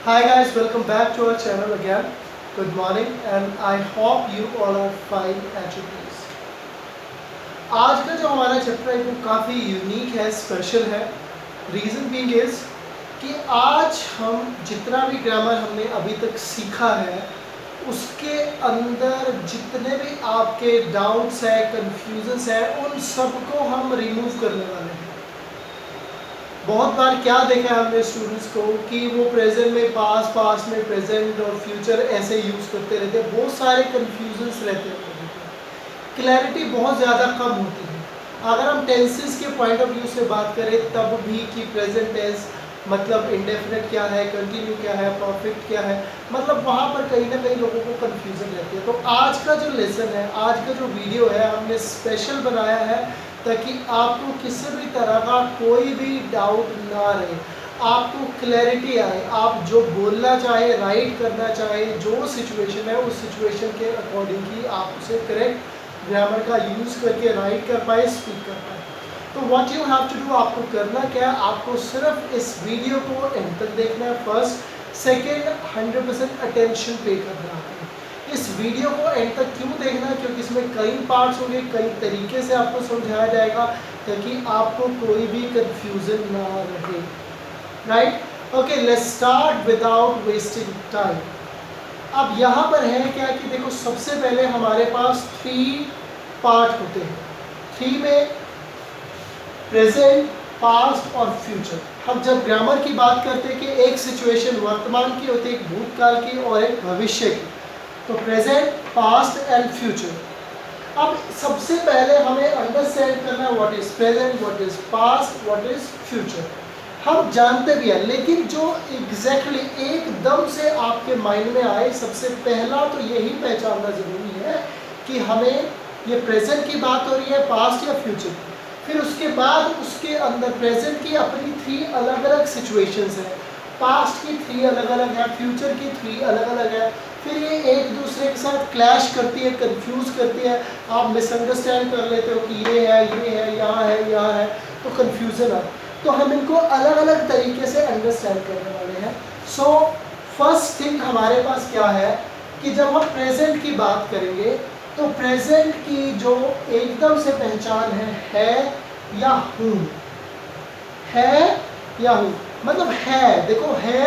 Hi guys, welcome back to our channel again. Good morning and I hope you all are fine at your place. आज का जो हमारा chapter है वो काफ़ी यूनिक है, स्पेशल है. रीज़न बीइंग इज कि आज हम जितना भी ग्रामर हमने अभी तक सीखा है उसके अंदर जितने भी आपके डाउट्स है, कन्फ्यूजन्स है, उन सबको हम रिमूव करने वाले हैं. बहुत बार क्या देखा है हमने स्टूडेंट्स को कि वो प्रेजेंट में पास्ट में प्रेजेंट और फ्यूचर ऐसे यूज़ करते रहते हैं. बहुत सारे कन्फ्यूजन्स रहते हैं, क्लैरिटी बहुत ज़्यादा कम होती है. अगर हम टेंसेस के पॉइंट ऑफ व्यू से बात करें तब भी कि प्रेजेंट टेंस मतलब इंडेफिनिट क्या है, कंटिन्यू क्या है, परफेक्ट क्या है, मतलब वहाँ पर कहीं ना कहीं लोगों को कन्फ्यूज़न रहती है. तो आज का जो लेसन है, आज का जो वीडियो है, हमने स्पेशल बनाया है ताकि आपको किसी भी तरह का कोई भी डाउट ना रहे, आपको क्लैरिटी आए. आप जो बोलना चाहे, राइट करना चाहे, जो सिचुएशन है उस सिचुएशन के अकॉर्डिंग ही आप उसे करेक्ट ग्रामर का यूज़ करके राइट कर पाए, स्पीक कर पाए. तो what you have to do, आपको करना क्या है, आपको सिर्फ इस वीडियो को एंड तक देखना है. फर्स्ट, सेकेंड, 100% अटेंशन पे करना है. इस वीडियो को एंड तक क्यों देखना है, क्योंकि इसमें कई पार्ट्स होंगे, कई तरीके से आपको समझाया जाएगा ताकि आपको कोई भी कंफ्यूजन ना रहे. Right, okay, let's start without wasting time. अब यहाँ पर है क्या कि देखो, सबसे पहले हमारे पास 3 पार्ट होते हैं. 3 में प्रेजेंट, पास्ट और फ्यूचर. हम जब ग्रामर की बात करते हैं कि एक सिचुएशन वर्तमान की होती है, एक भूतकाल की और एक भविष्य की. तो प्रेजेंट, पास्ट एंड फ्यूचर. अब सबसे पहले हमें अंडरस्टैंड करना है what is present, what is past, what is future. हम जानते भी हैं, लेकिन जो एग्जैक्टली एकदम से आपके माइंड में आए, सबसे पहला तो यही पहचानना जरूरी है कि हमें ये प्रेजेंट की बात हो रही है, पास्ट या फ्यूचर की. फिर उसके बाद उसके अंदर प्रेजेंट की अपनी 3 अलग अलग सिचुएशंस हैं, पास्ट की 3 अलग अलग है, फ्यूचर की 3 अलग अलग है. फिर ये एक दूसरे के साथ क्लैश करती है, कंफ्यूज करती है, आप मिसअंडरस्टैंड कर लेते हो कि ये है, यहाँ है, तो कन्फ्यूज़न है. तो हम इनको अलग अलग तरीके से अंडरस्टैंड करने वाले हैं. सो फर्स्ट थिंग हमारे पास क्या है कि जब हम प्रेजेंट की बात करेंगे तो प्रेजेंट की जो एकदम से पहचान है या हूँ. है या हूँ मतलब है, देखो है,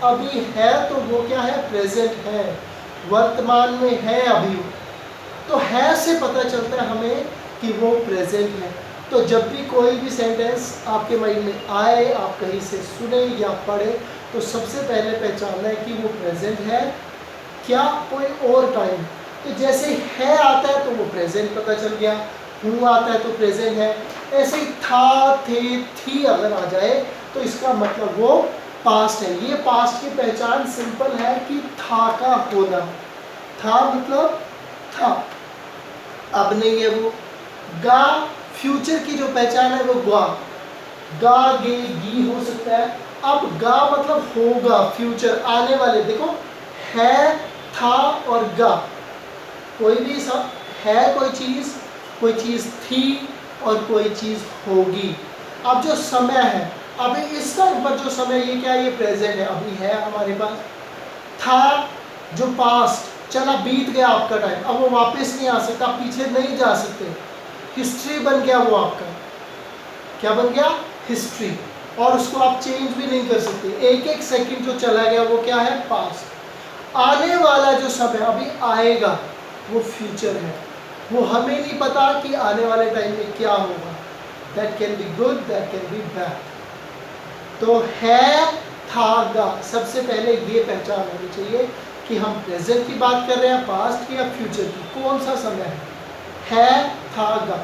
अभी है तो वो क्या है, प्रेजेंट है, वर्तमान में है अभी. तो है से पता चलता है हमें कि वो प्रेजेंट है. तो जब भी कोई भी सेंटेंस आपके माइंड में आए, आप कहीं से सुने या पढ़े, तो सबसे पहले पहचानना है कि वो प्रेजेंट है क्या कोई और टाइम. तो जैसे है आता है तो वो प्रेजेंट पता चल गया, हूँ आता है तो प्रेजेंट है. ऐसे ही था, थे, थी अगर आ जाए तो इसका मतलब वो पास्ट है. ये पास्ट की पहचान सिंपल है कि था का होना. था मतलब था, अब नहीं है वो. गा, फ्यूचर की जो पहचान है वो गा, गा, गे, गी हो सकता है. अब गा मतलब होगा, फ्यूचर, आने वाले. देखो है, था और गा, कोई भी सब है, कोई चीज़ थी और कोई चीज़ होगी. अब जो समय है, अभी इस टाइम पर जो समय, ये क्या है, ये प्रेजेंट है, अभी है हमारे पास. था जो पास्ट, चला बीत गया आपका टाइम, अब वो वापस नहीं आ सकता, पीछे नहीं जा सकते. हिस्ट्री बन गया वो आपका. क्या बन गया, हिस्ट्री, और उसको आप चेंज भी नहीं कर सकते. एक एक सेकंड जो चला गया वो क्या है, पास्ट. आने वाला जो समय अभी आएगा वो फ्यूचर है. वो हमें नहीं पता कि आने वाले टाइम में क्या होगा. That can be good, that can be bad. तो है, था, गा, सबसे पहले ये पहचान होनी चाहिए कि हम प्रेजेंट की बात कर रहे हैं, पास्ट की या फ्यूचर की, कौन सा समय है, था, गा.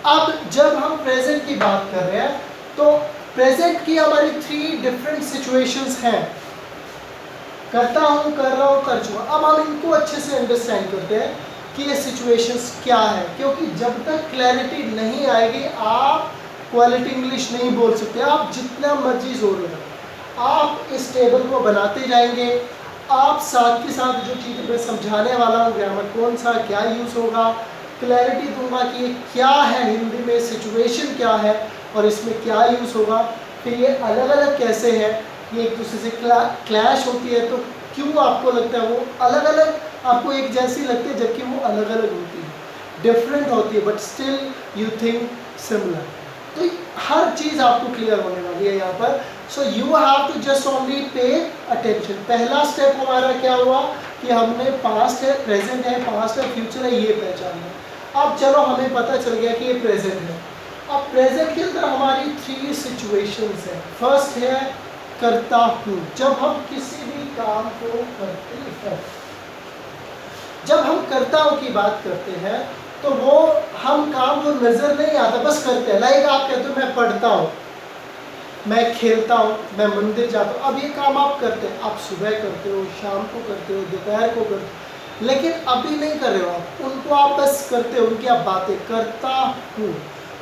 अब जब हम प्रेजेंट की बात कर रहे हैं तो प्रेजेंट की हमारी 3 डिफरेंट सिचुएशंस हैं. करता हूँ, कर रहा हूँ, कर चुका. अब हम इनको अच्छे से अंडरस्टैंड करते हैं कि ये सिचुएशंस क्या है, क्योंकि जब तक क्लैरिटी नहीं आएगी आप क्वालिटी इंग्लिश नहीं बोल सकते. आप जितना मर्जी जोर लगाओ, आप इस टेबल को बनाते जाएंगे, आप साथ के साथ जो चीज़ मैं समझाने वाला हूँ, ग्रामर कौन सा क्या यूज़ होगा, क्लैरिटी दूंगा कि ये क्या है हिंदी में, सिचुएशन क्या है और इसमें क्या यूज़ होगा, फिर ये अलग अलग कैसे है, ये एक दूसरे से क्लैश होती है, तो क्यों आपको लगता है वो अलग अलग आपको एक जैसी लगती है, जबकि वो अलग अलग होती है, डिफरेंट होती है, but still you think similar. तो हर चीज़ आपको क्लियर होने वाली है यहाँ पर। So you have to just only pay attention. पहला स्टेप हमारा क्या हुआ कि हमने पास्ट है, प्रेजेंट है, पास्ट है, फ्यूचर है, ये पहचाना। अब चलो हमें पता चल गया कि ये प्रेजेंट है। अब प्रेजेंट के अंदर हमारी 3 सिचुएशंस है। फर्स्ट है करता हूँ, जब हम किसी भी काम को करते हैं, जब हम करता हूँ की बात करते हैं तो वो हम काम को नजर नहीं आता, बस करते हैं। लाइक आप कहते हो मैं पढ़ता हूँ, मैं खेलता हूँ, मैं मंदिर जाता हूँ। अब ये काम आप करते हैं, आप सुबह करते हो, शाम को करते हो, दोपहर को करते हो, लेकिन अभी नहीं कर रहे हो आप उनको, आप बस करते हो, उनकी आप बातें करता हूँ।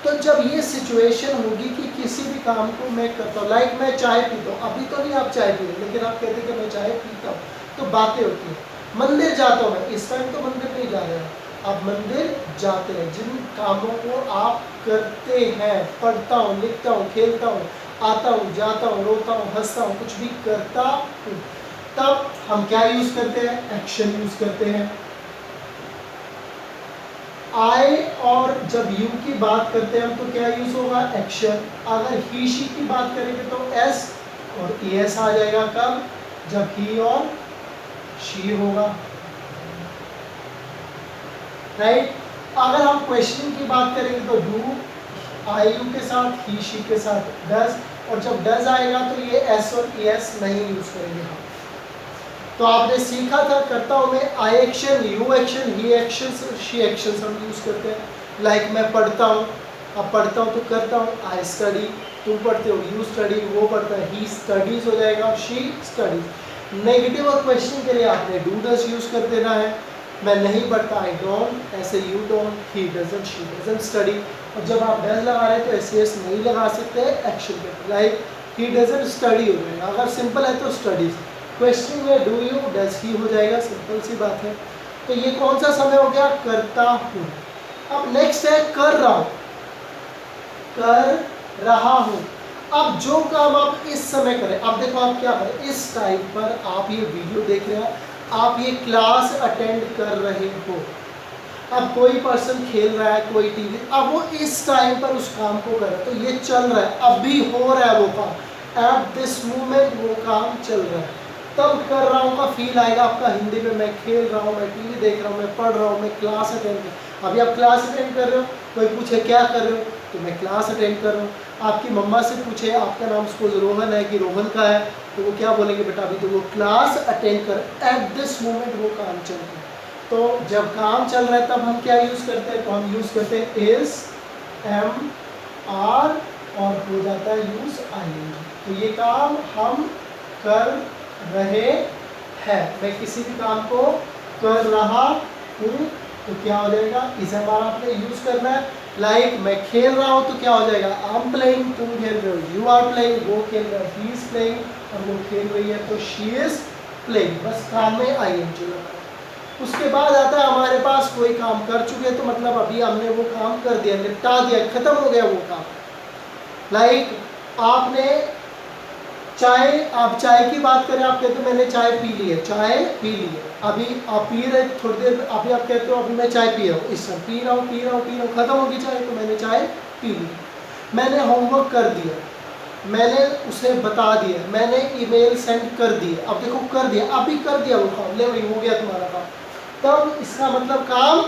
तो जब ये सिचुएशन होगी कि किसी भी काम को मैं करता हूँ, लाइक मैं चाय पीता हूँ, अभी तो नहीं आप चाय पी रहे, लेकिन आप कहते हैं कि मैं चाय पीता हूँ, तो बातें होती हैं। मंदिर जाता हूँ मैं, इस टाइम तो मंदिर नहीं जा रहे हैं, आप मंदिर जाते हैं। जिन कामों को आप करते हैं, पढ़ता हूँ, लिखता हूँ, खेलता हूँ, आता हूँ, जाता हूँ, रोता हूँ, हंसता हूँ, कुछ भी करता हूँ, तब हम क्या यूज करते हैं? एक्शन यूज करते हैं। आई और जब यू की बात करते हैं तो क्या यूज होगा? एक्शन। अगर ही शी की बात करेंगे तो एस और एस आ जाएगा। कब? जब ही और शी होगा, राइट। अगर हम क्वेश्चनिंग की बात करेंगे तो डू आई यू के साथ, ही शी के साथ डज, और जब डज आएगा तो ये एस और एस नहीं यूज करेंगे हम। तो आपने सीखा था करता हूँ मैं I action, you action, he action, she action हम यूज करते हैं। लाइक मैं पढ़ता हूँ, अब पढ़ता हूँ तो करता हूँ, आई स्टडी, तुम पढ़ते हो, यू स्टडी, वो पढ़ता है, ही स्टडीज हो जाएगा, शी स्टडीज। नेगेटिव और क्वेश्चन के लिए आपने डू डज यूज कर देना है। मैं नहीं पढ़ता, आई डोंट, ऐसे you don't, he doesn't, she doesn't study. और जब आप डज लगा रहे हैं तो ऐसे एस नहीं लगा सकते एक्शन पे, लाइक ही डजंट स्टडी हो जाएगा। अगर सिंपल है तो स्टडीज, क्वेश्चन में डू यू डज ही हो जाएगा, सिंपल सी बात है। तो ये कौन सा समय हो गया? करता हूँ। अब नेक्स्ट है कर रहा हूँ, कर रहा हूँ। अब जो काम आप इस समय करें, अब देखो आप क्या करें, इस टाइम पर आप ये वीडियो देख रहे हैं, आप ये क्लास अटेंड कर रहे हो। अब कोई पर्सन खेल रहा है, कोई टीवी, अब वो इस टाइम पर उस काम को कर रहा है, तो ये चल रहा है, अभी हो रहा है वो काम, एट दिस मोमेंट वो काम चल रहा है। तब कर रहा हूँ का फील आएगा आपका हिंदी में। मैं खेल रहा हूँ, मैं टीवी देख रहा हूँ, मैं पढ़ रहा हूँ, मैं क्लास अटेंड कर, अभी आप क्लास अटेंड कर रहे हो, कोई पूछे क्या कर रहे हो तो मैं क्लास अटेंड कर रहा हूँ। आपकी मम्मा से पूछे आपका नाम सपोज रोहन है कि रोहन का है, तो वो क्या बोलेंगे? बेटा अभी तो वो क्लास अटेंड कर, एट दिस मोमेंट वो काम चल रहा है। तो जब काम चल रहा है तब हम क्या यूज़ करते हैं? तो हम यूज़ करते हैं इज, एम, आर, और हो जाता है यूज आई। तो ये काम हम कर रहे हैं। मैं किसी भी काम को कर रहा हूँ तो क्या हो जाएगा? इज हमारा आपने यूज करना है। लाइक मैं खेल रहा हूँ तो क्या हो जाएगा? आई एम प्लेइंग, तुम खेल रहे हो, यू आर प्लेइंग, वो खेल रहा है, ही इज प्लेइंग, और वो खेल रही है तो शी इज प्लेइंग। बस काम में आई एन जी लगा। उसके बाद आता है हमारे पास कोई काम कर चुके तो मतलब अभी हमने वो काम कर दिया, निपटा दिया, खत्म हो गया वो काम। लाइक आपने चाय, आप चाय की बात करें, आप कहते हो मैंने चाय पी ली है, चाय पी ली है, अभी आप पी रहे थोड़ी देर, अभी आप कहते हो अभी मैं चाय पी रहा हूँ, इस समय पी रहा हूँ, पी रहा हूँ, पी रहा हूँ, खत्म होगी चाय, तो मैंने चाय पी ली। मैंने होमवर्क कर दिया, मैंने उसे बता दिया, मैंने ईमेल सेंड कर दिया। अब देखो कर दिया, अभी कर दिया वो काम, ले भाई हो गया तुम्हारा काम, तब इसका मतलब काम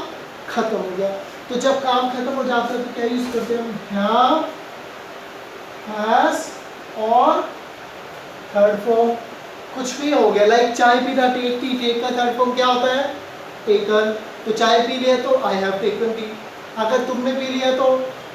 खत्म हो गया। तो जब काम खत्म हो जाता है तो क्या यूज करते हैं हम? हैज और थर्ड फॉर्म कुछ भी हो गया। लाइक चाय पीना, टेक टी, टेक का थर्ड फॉर्म क्या होता है? टेकन। तो चाय पी लिया तो आई हैव टेकन टी। अगर तुमने पी लिया तो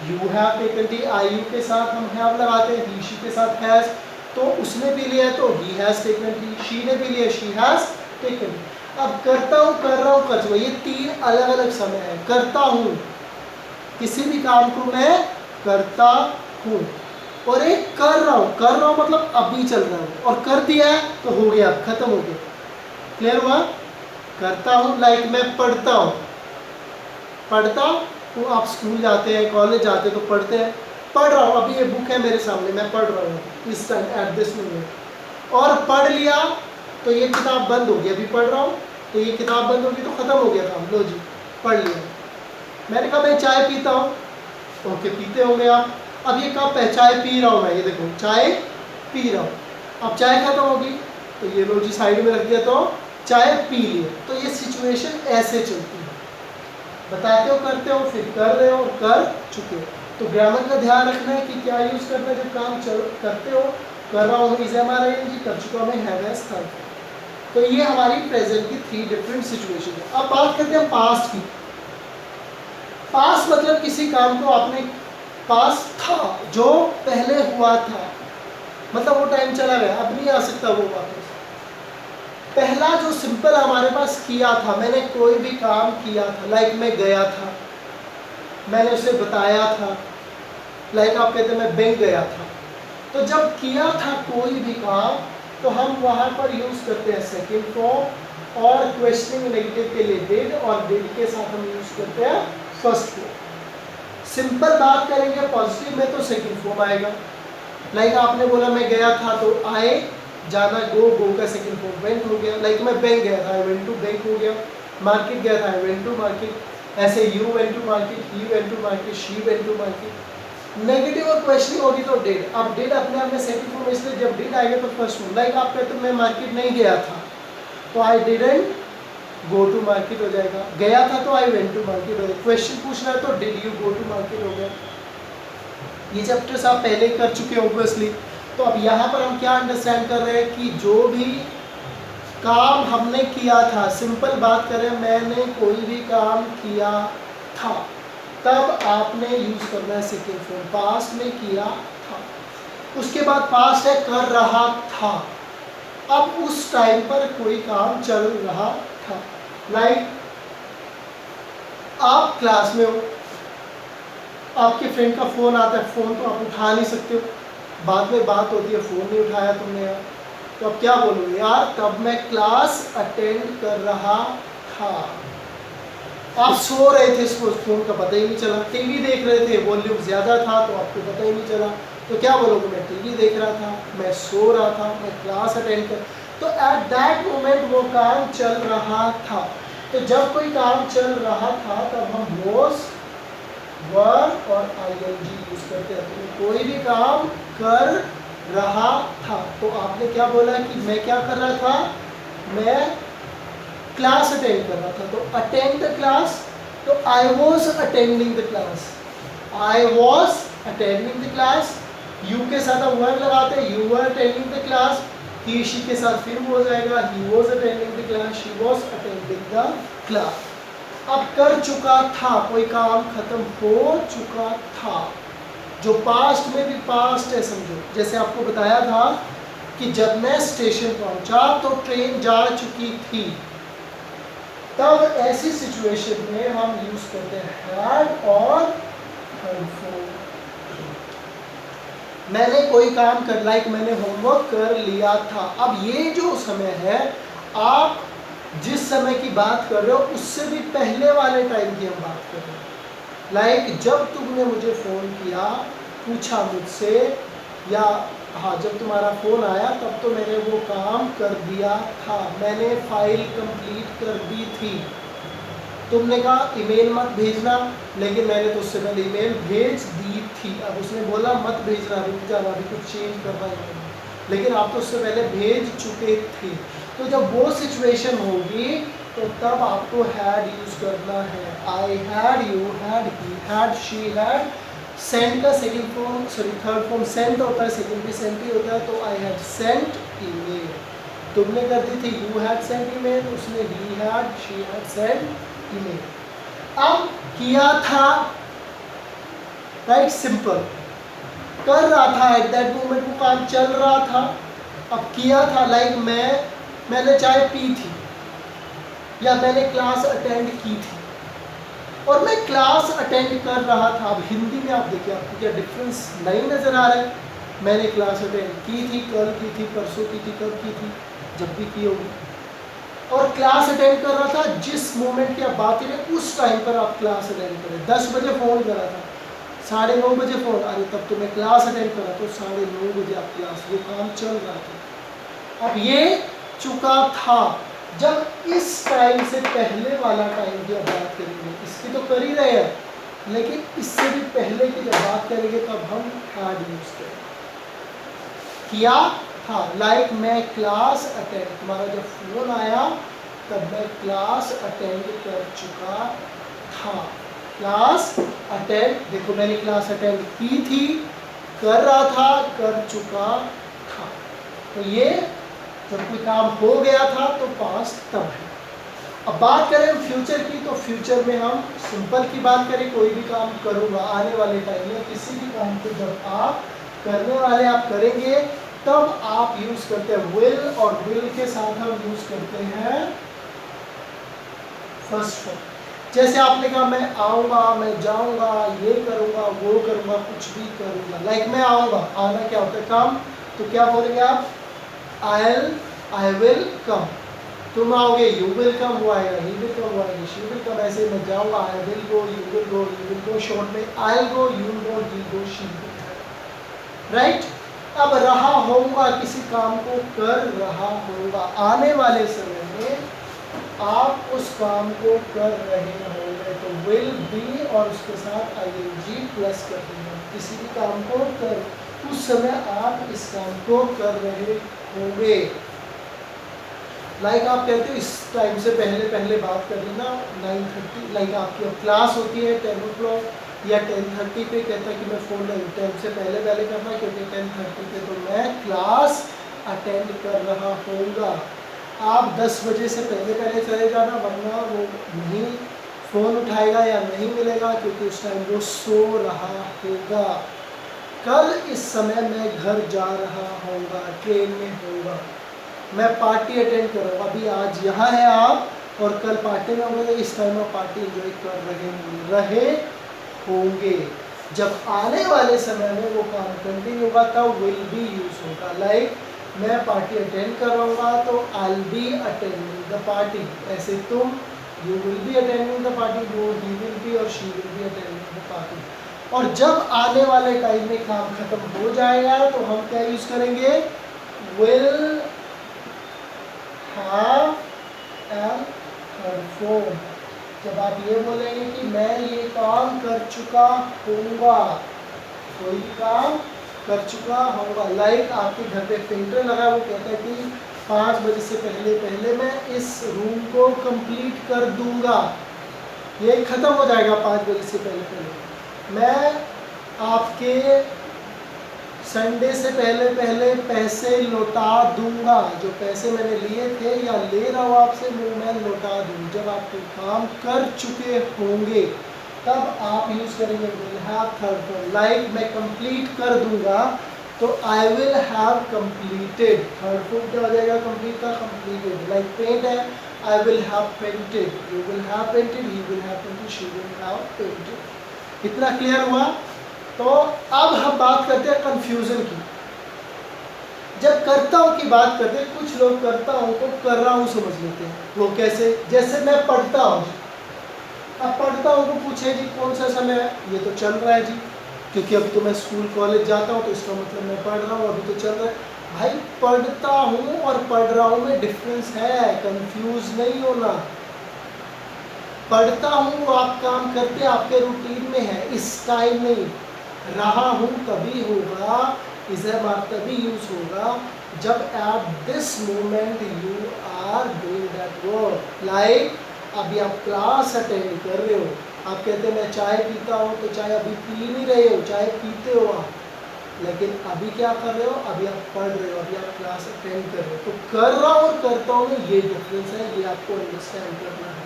you have taken T. I you के साथ हम हैव लगाते हैं, ही शी के साथ हैज। तो उसने पी लिया तो he has taken T, she ने पी लिया, शी हैज टेकन टी। अब करता हूँ, कर रहा हूँ, कर चुका, ये 3 अलग अलग समय है। करता हूँ, किसी भी काम को मैं करता हूँ, और एक कर रहा हूँ मतलब अभी चल रहा हूँ, और कर दिया है तो हो गया, खत्म हो गया। क्लियर हुआ? करता हूँ लाइक मैं पढ़ता हूँ, पढ़ता हूँ, आप स्कूल जाते हैं, कॉलेज जाते हैं तो पढ़ते हैं। पढ़ रहा हूँ, अभी ये बुक है मेरे सामने, मैं पढ़ रहा हूँ इस टाइम, एट दिस मोमेंट। और पढ़ लिया तो ये किताब बंद होगी, अभी पढ़ रहा हूँ तो ये किताब बंद होगी तो ख़त्म हो गया काम, लो जी पढ़ लिया। मैंने कहा मैं चाय पीता हूँ, ओके पीते होंगे आप। अब ये कप है, चाय पी रहा हूँ मैं, ये देखो चाय पी रहा हूँ, अब चाय खत्म होगी तो ये लो जी साइड में रख दिया तो चाय पी लिए। तो ये सिचुएशन ऐसे चलती है, बताते हो करते हो फिर कर रहे हो और कर चुके हो। तो ग्रामर का ध्यान रखना है कि क्या यूज़ करना है जब काम करते हो। कर रहा हूँ is M R I N G, कर चुका मैं हैव हैज था। तो ये हमारी प्रेजेंट की 3 डिफरेंट सिचुएशन है। अब बात करते हैं पास्ट की। पास्ट मतलब किसी काम को आपने, पास्ट था जो पहले हुआ था, मतलब वो टाइम चला गया, अब नहीं आ सकता वो वापस। पहला जो सिंपल हमारे पास किया था, मैंने कोई भी काम किया था, लाइक मैं गया था, मैंने उसे बताया था, लाइक आप कहते हैं मैं बैंक गया था। तो जब किया था कोई भी काम तो हम वहाँ पर यूज़ करते हैं सेकंड फॉर्म, और क्वेश्चनिंग नेगेटिव के लिए डिड, और डिड के साथ हम यूज़ करते हैं फर्स्ट फॉर्म। सिंपल बात करेंगे पॉजिटिव में तो सेकंड फॉर्म आएगा। लाइक आपने बोला मैं गया था तो आए, जाना गो, गो का सेकंड फॉर्म वेंट हो गया। लाइक मैं बैंक गया था, आई वेंट टू बैंक हो गया। मार्केट गया था, आई वेंट टू मार्केट। ऐसे you went to market, he went to market, she went to market. Negative और क्वेश्चनिंग होगी तो डिड। अब डिड अपने आप में सेकंड फॉर्म, इसलिए जब डिड आएगा तो फर्स्ट फॉर्म। लाइक आप कहते मैं मार्केट नहीं गया था तो I didn't go to market हो जाएगा। गया था तो आई वेंट टू मार्केट हो जाएगा। क्वेश्चन पूछ रहा है तो did you go to market हो गया। ये चैप्टर्स आप पहले कर चुके हो ऑब्वियसली। तो अब यहाँ पर हम क्या अंडरस्टैंड कर रहे हैं कि जो भी काम हमने किया था, सिंपल बात करें मैंने कोई भी काम किया था, तब आपने यूज़ करना है सेकेंड फॉर्म, पास्ट में किया था। उसके बाद पास्ट है कर रहा था, अब उस टाइम पर कोई काम चल रहा था। लाइक आप क्लास में हो, आपके फ्रेंड का फ़ोन आता है, फ़ोन तो आप उठा नहीं सकते हो, बाद में बात होती है फ़ोन नहीं उठाया तुमने यार, तो अब क्या बोलोगे यार तब मैं क्लास अटेंड कर रहा था। आप सो रहे थे, फ़ोन का पता ही नहीं चला। टीवी देख रहे थे, वॉल्यूम ज़्यादा था तो आपको पता ही नहीं चला। तो क्या बोलोगे मैं टीवी देख रहा था, मैं सो रहा था, मैं क्लास अटेंड कर। तो एट दैट मोमेंट वो काम चल रहा था। तो जब कोई काम चल रहा था तब हम वॉज, वर और आईएनजी यूज़ करते हैं। तो कोई भी काम कर रहा था तो आपने क्या बोला कि मैं क्या कर रहा था, मैं क्लास अटेंड कर रहा था। तो अटेंड द क्लास, तो I was attending the class, I was attending the class. You के साथ हम वर लगाते हैं, you were attending the class. He she के साथ फिर हो जाएगा, he was attending the class, she was attending the class. अब कर चुका था, कोई काम खत्म हो चुका था। जो पास्ट में भी पास्ट है समझो, जैसे आपको बताया था कि जब मैं स्टेशन पहुंचा तो ट्रेन जा चुकी थी, तब ऐसी सिचुएशन में हम यूज करते हैं हैड और हैड फॉर। मैंने कोई काम कर, लाइक मैंने होमवर्क कर लिया था। अब ये जो समय है, आप जिस समय की बात कर रहे हो उससे भी पहले वाले टाइम की हम बात कर रहे हैं। लाइक जब तुमने मुझे फ़ोन किया, पूछा मुझसे, या हाँ जब तुम्हारा फ़ोन आया तब तो मैंने वो काम कर दिया था, मैंने फाइल कंप्लीट कर दी थी। तुमने कहा ईमेल मत भेजना, लेकिन मैंने तो उससे पहले ईमेल भेज दी थी। अब उसने बोला मत भेजना, रुक जाना, अभी कुछ चेंज करना है, लेकिन आप तो उससे पहले भेज चुके थे। तो जब वो सिचुएशन होगी तो तब आपको हैड यूज़ करना है। I had, you had, he had, she had. Send का second form, sorry third form sent होता है, सेकंड भी सेंट ही होता है। तो आई हैड सेंट ईमेल, तुमने कर दी थी यू हैड सेंट ईमेल, उसने ही had, she had sent email. अब किया था, राइट, सिंपल कर रहा था, एट दैट मोमेंट वो काम चल रहा था। अब किया था, लाइक मैंने चाय पी थी, या मैंने क्लास अटेंड की थी, और मैं क्लास अटेंड कर रहा था। अब हिंदी में आप देखिए आपको क्या डिफरेंस नहीं नज़र आ रहा है। मैंने क्लास अटेंड की थी, कल की थी, परसों की थी, कब की थी, जब भी की होगी। और क्लास अटेंड कर रहा था, जिस मोमेंट की आप बात करें उस टाइम पर आप क्लास अटेंड करें। 10 बजे फ़ोन करा था, 9:30 बजे फ़ोन, अरे तब तो मैं क्लास अटेंड करा तो 9:30 बजे आप क्लास, वो काम चल रहा था। अब ये चुका था, जब इस टाइम से पहले वाला टाइम की अब बात करेंगे, इसकी तो कर ही रहे हैं लेकिन इससे भी पहले की जब बात करेंगे तब हम हैड यूज करेंगे। किया था, लाइक मैं क्लास अटेंड, तुम्हारा जब फोन आया तब मैं क्लास अटेंड कर चुका था। क्लास अटेंड, देखो मैंने क्लास अटेंड की थी, कर रहा था, कर चुका था। तो ये जब कोई काम हो गया था तो पास्ट तब है। अब बात करें फ्यूचर की, तो फ्यूचर में हम सिंपल की बात करें, कोई भी काम करूँगा आने वाले टाइम में, किसी भी काम को जब आप करने वाले आप करेंगे तब आप यूज करते हैं विल, और विल के साथ हम यूज करते हैं फर्स्ट फॉर्म। जैसे आपने कहा मैं आऊँगा, मैं जाऊँगा, ये करूँगा, वो करूँगा, कुछ भी करूँगा। लाइक मैं आऊँगा, आना क्या होता है काम, तो क्या बोलेंगे आप, आई विल कम। तुम आओगे, यू विल कम, वो आएगा, ही विल कम, वो आएगी, शी विल कम। ऐसे मैं जाऊँगा, I will go, you will go, he will go. Short में I will go, you will go, he go, she will go. Right. अब रहा होऊंगा, किसी काम को कर रहा होऊंगा, आने वाले समय में आप उस काम को कर रहे होंगे, तो विल बी और उसके साथ आईएनजी प्लस कर देंगे। किसी भी काम को कर, उस समय आप इस काम को कर रहे होंगे। लाइक आप कहते हो इस टाइम से पहले पहले बात कर लेना, 9:30, लाइक आपकी अब क्लास होती है 10 o'clock या 10:30 पे, कहता है कि मैं फ़ोन नहीं, 10 से पहले पहले करना, क्योंकि 10:30 पे तो मैं क्लास अटेंड कर रहा होऊंगा। आप 10 बजे से पहले पहले चले जाना, वरना वो नहीं फ़ोन उठाएगा या नहीं मिलेगा, क्योंकि उस टाइम वो सो रहा होगा। कल इस समय मैं घर जा रहा होऊंगा, ट्रेन में होऊंगा। मैं पार्टी अटेंड करूँगा, अभी आज यहाँ है आप और कल पार्टी में होंगे, इस टाइम आप पार्टी एंजॉय कर रहे होंगे। जब आने वाले समय में वो काम कंटिन्यू होगा तब विल बी यूज होगा। लाइक मैं पार्टी अटेंड कर रहा हूँगा तो आई बी अटेंडिंग द पार्टी। ऐसे तुम, you will be attending the party, वो ही विल बी और she will be attending the party. और जब आने वाले टाइम में काम खत्म हो जाएगा तो हम क्या यूज करेंगे, विल हैव एंड परफॉर्म। जब आप ये बोलेंगे कि मैं ये काम कर चुका होऊंगा, कोई भी काम कर चुका होऊंगा। लाइक आपके घर पे फिल्टर लगा, वो कहता है कि 5 बजे से पहले पहले मैं इस रूम को कंप्लीट कर दूंगा, ये ख़त्म हो जाएगा 5 बजे से पहले पहले। मैं आपके संडे से पहले पहले पैसे लौटा दूंगा, जो पैसे मैंने लिए थे या ले रहा हूँ आपसे वो मैं लौटा दूँ। जब आप कोई काम कर चुके होंगे तब आप यूज़ करेंगे will have third form. Like मैं कंप्लीट कर दूंगा तो I will have completed. Third form क्या हो जाएगा कंप्लीट का, कंप्लीटेड। लाइक पेंट है, I will have painted, you will have painted, he will have painted, she will have painted. इतना क्लियर हुआ। तो अब हम बात करते हैं कंफ्यूजन की। जब करता हूँ की बात करते हैं, कुछ लोग करता हूँ को कर रहा हूँ समझ लेते हैं। वो कैसे, जैसे मैं पढ़ता हूँ, अब पढ़ता हूँ को पूछे जी कौन सा समय है, ये तो चल रहा है जी, क्योंकि अब तो मैं स्कूल कॉलेज जाता हूँ तो इसका मतलब मैं पढ़ रहा हूँ, अभी तो चल रहा है। भाई पढ़ता हूँ और पढ़ रहा हूँ में डिफरेंस है, कंफ्यूज नहीं होना। पढ़ता हूँ वो आप काम करते आपके रूटीन में है, इस टाइम नहीं। रहा हूँ तभी होगा, इज ए बात तभी यूज होगा जब at this moment you are doing that work. Like अभी आप क्लास अटेंड कर रहे हो, आप कहते हैं मैं चाय पीता हूँ, तो चाय अभी पी नहीं रहे हो, चाय पीते हो आप, लेकिन अभी क्या कर रहे हो, अभी आप पढ़ रहे हो, अभी आप क्लास अटेंड कर रहे हो। तो कर रहा हूँ और करता हूँ में ये डिफरेंस है, ये आपको अंडरस्टैंड करना है।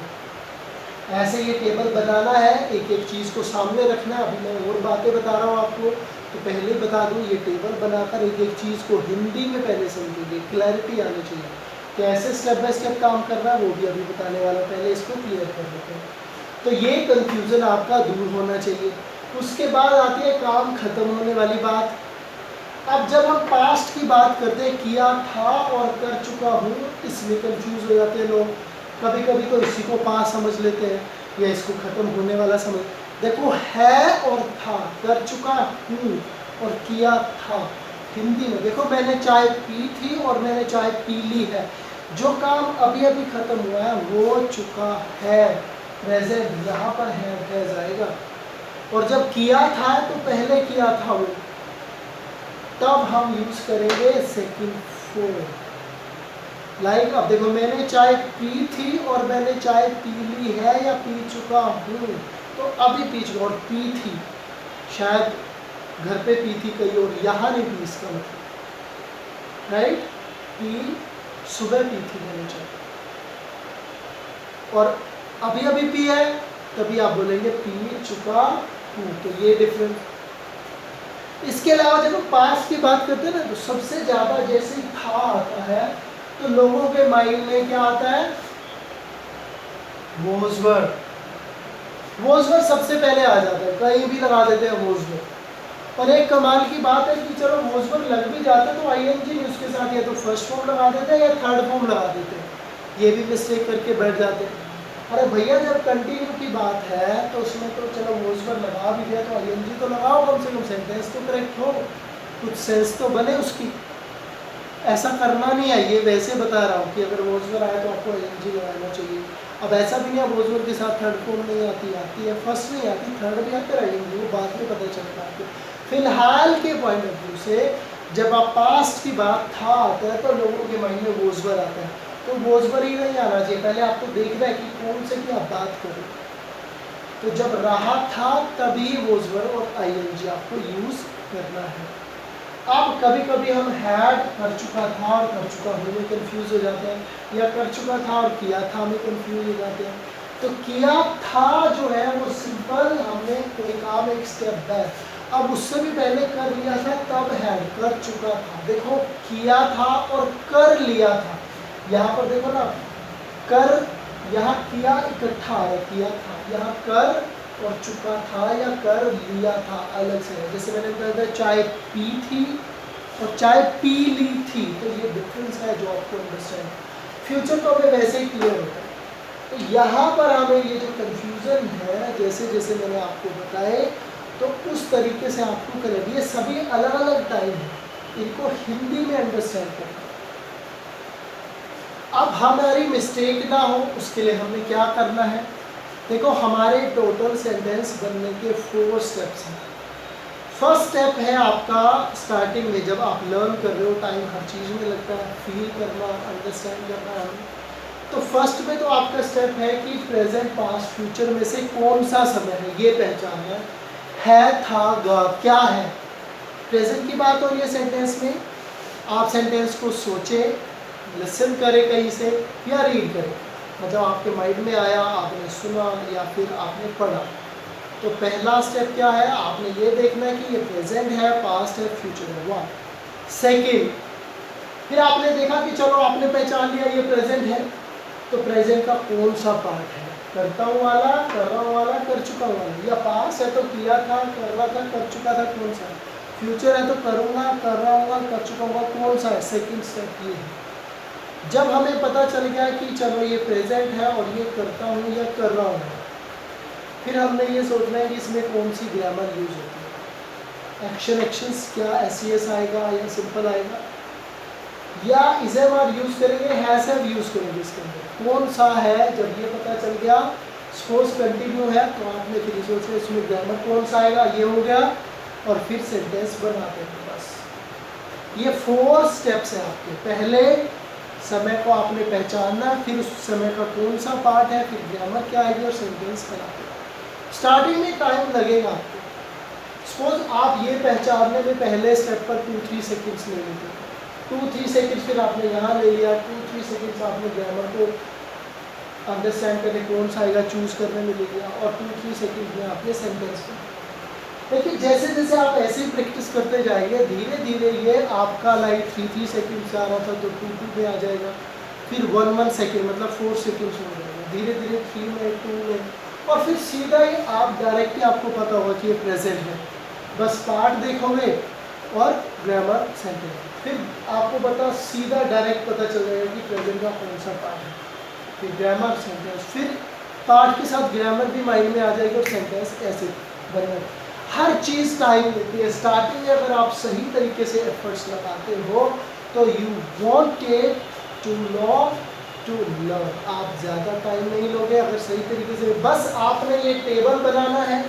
ऐसे ये टेबल बनाना है, एक एक चीज़ को सामने रखना है। अभी मैं और बातें बता रहा हूँ आपको, तो पहले बता दूँ ये टेबल बनाकर एक एक चीज़ को हिंदी में पहले समझेंगे, क्लैरिटी आनी चाहिए। कैसे स्टेप बाय स्टेप काम करना है वो भी अभी बताने वाला, पहले इसको क्लियर कर देते हैं। तो ये कंफ्यूजन आपका दूर होना चाहिए। उसके बाद आती है काम खत्म होने वाली बात। अब जब हम पास्ट की बात करते हैं, किया था और कर चुका हूँ, इसमें कंफ्यूज हो जाते हैं लोग। कभी कभी तो इसी को पास समझ लेते हैं या इसको खत्म होने वाला समझ। देखो है और था, कर चुका हूँ और किया था, हिंदी में देखो, मैंने चाय पी थी और मैंने चाय पी ली है। जो काम अभी अभी खत्म हुआ है वो चुका है, प्रेजेंट यहाँ पर है जाएगा। और जब किया था तो पहले किया था वो, तब हम यूज करेंगे सेकंड फॉर्म। लाइक अब देखो, मैंने चाय पी थी और मैंने चाय पी ली है या पी चुका हूँ, तो अभी पी चुका। और पी थी शायद घर पे पी थी कहीं और, यहाँ नहीं पी, इसका मतलब राइट। पी सुबह पी थी मैंने चाय, और अभी अभी पी है, तभी आप बोलेंगे पी चुका हूँ। तो ये डिफरेंस। इसके अलावा जब हम पास्ट की बात करते हैं ना, तो सबसे ज़्यादा जैसे था आता है तो लोगों के माइंड में क्या आता है, वॉज वर। वॉज वर सबसे पहले आ जाता है, कहीं भी लगा देते हैं वॉज वर। और एक कमाल की बात है कि चलो वॉज वर लग भी जाता है तो आईएनजी उसके साथ या तो फर्स्ट फॉर्म लगा देते हैं या थर्ड फॉर्म लगा देते हैं, ये भी मिस्टेक करके बैठ जाते हैं। अरे भैया, जब कंटिन्यू की बात है तो उसमें तो चलो वॉज वर लगा भी दिया तो आईएनजी तो लगाओ, कम से कम सेंटेंस तो करेक्ट हो, कुछ सेंस तो बने उसकी। ऐसा करना नहीं है, ये वैसे बता रहा हूँ कि अगर वॉजवर आया तो आपको आईएनजी लगाना चाहिए। अब ऐसा भी नहीं है वॉजवर के साथ थर्ड फॉर्म नहीं आती, आती है, फर्स्ट नहीं आती, थर्ड भी आती रहेगी, वो बाद में पता चलता है आपको। फिलहाल के पॉइंट ऑफ व्यू से जब आप पास्ट की बात था आता है तो लोगों के माइंड में वॉजवर आता है, तो वॉजवर ही नहीं आना चाहिए। पहले आपको देखना है कि कौन से की आप बात करो। तो जब रहा था तभी वॉजवर और आईएनजी आपको यूज करना है। अब कभी कभी हम हैड कर चुका था और कर चुका हूँ में कंफ्यूज हो जाते हैं, या कर चुका था और किया था में कंफ्यूज हो जाते हैं। तो किया था जो है वो सिंपल, हमने कोई काम एक स्टेप बैक, अब उससे भी पहले कर लिया था तब हैड कर चुका था। देखो, किया था और कर लिया था, यहाँ पर देखो ना, कर, यहाँ किया इकट्ठा है, किया था, यहाँ कर और चुका था या कर लिया था अलग से है। जैसे मैंने कहा था चाय पी थी और चाय पी ली थी, तो ये डिफरेंस है जो आपको अंडरस्टैंड। फ्यूचर तो हमें वैसे ही क्लियर होता है। तो यहाँ पर हमें ये जो कंफ्यूजन है, जैसे जैसे मैंने आपको बताए, तो उस तरीके से आपको करें। ये सभी अलग अलग टाइम है, इनको हिंदी में अंडरस्टैंड करना। अब हमारी मिस्टेक ना हो उसके लिए हमें क्या करना है, देखो हमारे टोटल सेंटेंस बनने के 4 स्टेप्स हैं। फर्स्ट स्टेप है आपका स्टार्टिंग में, जब आप लर्न कर रहे हो, टाइम हर चीज़ में लगता है, फील करना, अंडरस्टैंड करना है। तो फर्स्ट में तो आपका स्टेप है कि प्रेजेंट, पास्ट, फ्यूचर में से कौन सा समय है ये पहचानना है, था, गा, क्या है। प्रेजेंट की बात हो रही है सेंटेंस में, आप सेंटेंस को सोचें, लिसन करें कहीं से या रीड करें, मतलब आपके माइंड में आया, आपने सुना या फिर आपने पढ़ा। तो पहला स्टेप क्या है, आपने ये देखना है कि ये प्रेजेंट है, पास्ट है, फ्यूचर है, वन। सेकेंड, फिर आपने देखा कि चलो आपने पहचान लिया ये प्रेजेंट है, तो प्रेजेंट का कौन सा पार्ट है, करता हूँ वाला, कर रहा हूँ वाला, कर चुका हूँ वाला, या पास्ट है तो किया था, कर रहा था, कर चुका था, कौन सा है। फ्यूचर है तो करूँगा, कर रहा हूँ, कर चुका हूँ, कौन सा है। सेकेंड स्टेप ये है। जब हमें पता चल गया कि चलो ये प्रेजेंट है और ये करता हूँ या कर रहा हूँ, फिर हमने ये सोचना है कि इसमें कौन सी ग्रामर यूज होती है। एक्शन, एक्शंस, क्या एस आएगा या सिंपल आएगा, या इज़ यूज करेंगे, हैज़ हैव यूज करेंगे, इसके अंदर कौन सा है। जब ये पता चल गया, सपोज कंटिन्यू है तो आपने फिर सोचना इसमें ग्रामर कौन सा आएगा, ये हो गया, और फिर सेंटेंस बनाते हैं। बस ये 4 स्टेप्स हैं आपके। पहले समय को आपने पहचानना, फिर उस समय का कौन सा पार्ट है, फिर ग्रामर क्या आएगी और सेंटेंस बनाते हैं। स्टार्टिंग में टाइम लगेगा आपको। सपोज आप ये पहचानने में पहले स्टेप पर 2-3 सेकंड्स ले लेते हैं, 2-3 सेकंड्स फिर आपने यहाँ ले लिया, 2-3 सेकंड्स आपने ग्रामर को अंडरस्टैंड करने कौन सा आएगा चूज करने में ले लिया, और 2-3 सेकंड में आपने सेंटेंस बनाया। देखिए जैसे जैसे आप ऐसे ही प्रैक्टिस करते जाएंगे, धीरे धीरे ये आपका लाइक 3-3 सेकंड से आ रहा था तो 2-2 में आ जाएगा, फिर 1-1 सेकंड मतलब 4 सेकंड्स हो जाएगा, धीरे धीरे 3 में, 2 में, और फिर सीधा ही आप डायरेक्टली आपको पता होगा कि ये प्रेजेंट है। बस पार्ट देखोगे और ग्रामर सेंटेंस, फिर आपको पता सीधा डायरेक्ट पता चल जाएगा कि प्रेजेंट का कौन सा पार्ट है, फिर ग्रामर, सेंटेंस, फिर पार्ट के साथ ग्रामर भी माइंड में आ जाएगी और सेंटेंस ऐसे बनेगा। हर चीज़ टाइम लेती है। स्टार्टिंग में अगर आप सही तरीके से एफर्ट्स लगाते हो तो you won't take too long to learn. आप ज़्यादा टाइम नहीं लोगे अगर सही तरीके से, बस आपने ये टेबल बनाना है,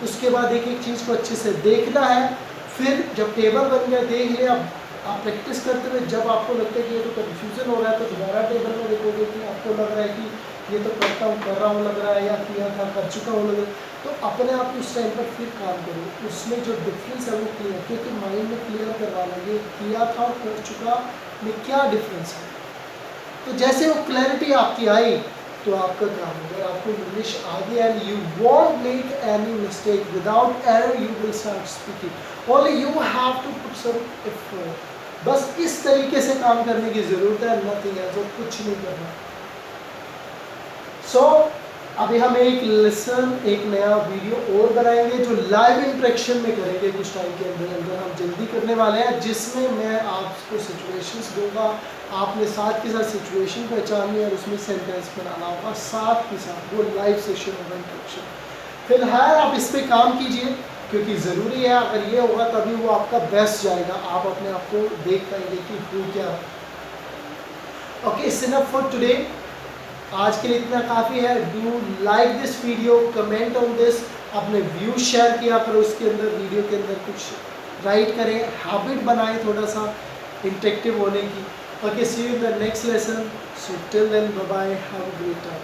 उसके बाद एक एक चीज़ को अच्छे से देखना है। फिर जब टेबल बन गया देख लिया, आप प्रैक्टिस करते हुए जब आपको लगता है कि ये तो कन्फ्यूज़न हो रहा है तो दोबारा टेबल में देखोगे कि आपको लग रहा है कि ये तो कर रहा हूँ लग रहा है, या किया था कर चुका हूँ लग रहा है, तो अपने आप उस टाइम पर फिर काम करो, उसमें जो डिफरेंस है वो क्लियर, क्योंकि माइंड में क्लियर करवाना ये किया था और कर चुका में क्या डिफरेंस है। तो जैसे वो क्लैरिटी आपकी आई तो आपका काम होगा, आपको इंग्लिश आ गया and you won't make any mistake, without error you will start speaking, only you have to put some effort. बस इस तरीके से काम करने की ज़रूरत है, नथिंग एल्स, और कुछ नहीं करना। सो अभी हम एक लेसन, एक नया वीडियो और बनाएंगे जो लाइव इंटरेक्शन में करेंगे कुछ टाइम के अंदर हम जल्दी करने वाले हैं, जिसमें मैं आपको सिचुएशंस दूंगा, आपने साथ के साथ सिचुएशन पहचाननी है और उसमें सेंटेंस बनाना होगा साथ के साथ, वो लाइव सेशन होगा इंटरेक्शन। फिलहाल आप इस पर काम कीजिए क्योंकि ज़रूरी है, अगर ये होगा तभी वो आपका बेस्ट जाएगा, आप अपने आप को देख पाएंगे कि हो क्या। Okay, it's enough for today. आज के लिए इतना काफ़ी है। Do like this video, comment on this, अपने व्यूज शेयर किया करो, उसके अंदर वीडियो के अंदर कुछ राइट करें, हैबिट बनाएं थोड़ा सा इंटरेक्टिव होने की। Okay, see you in the next lesson. So till then, bye bye, have a great time.